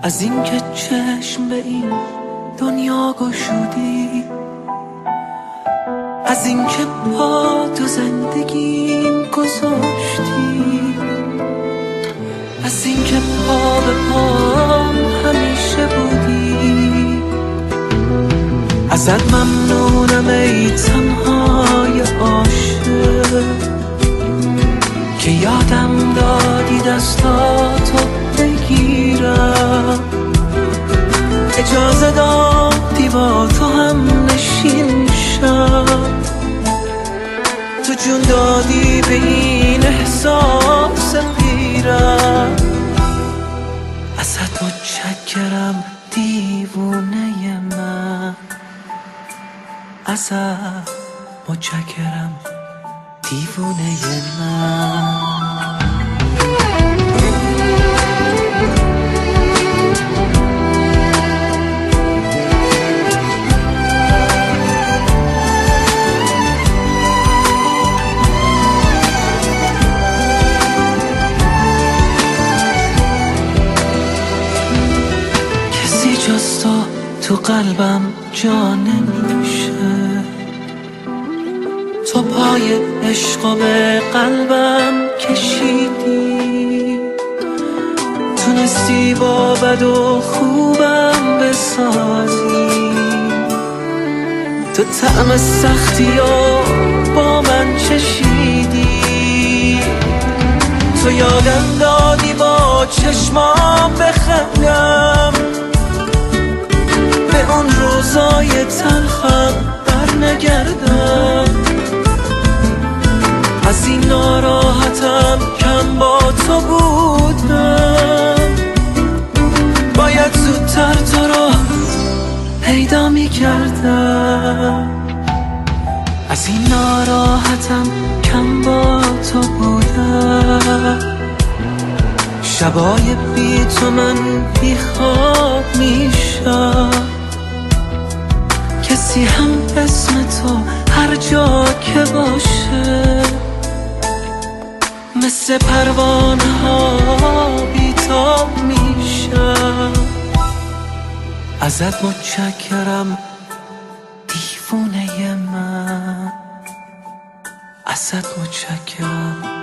از اینکه چشم به این دنیا گشودی، از اینکه پا تو زندگیم گذاشتی، از اینکه پا به پام همیشه بودی. ازت ممنونم ای تنهای عاشق که یادم دادی دستاتو بگیرم، اجازه دادی با تو هم نشین شم، تو جون دادی به این احساس پیرم. ازت متشکرم دیوونه من، ازت متشکرم دیوونه من. کسی جز تو قلبم جا نمیشه، تو پای عشق به قلبم کشیدی، تونستی با بد و خوبم بسازی، تو طعم سختی ها با من چشیدی، تو یادم دادی با چشمام بخندم، به اون روزای تلخم برنگردم، از این ناراحتم کم با تو بودم، باید زودتر تو رو پیدا می کردم، از این ناراحتم کم با تو بودم، شبای بی تو من بی خواب میشم، کسی هم اسم تو هر جا که باشه مثل پروانه ها بیتاب میشم. ازت متشکرم دیوونه من، ازت متشکرم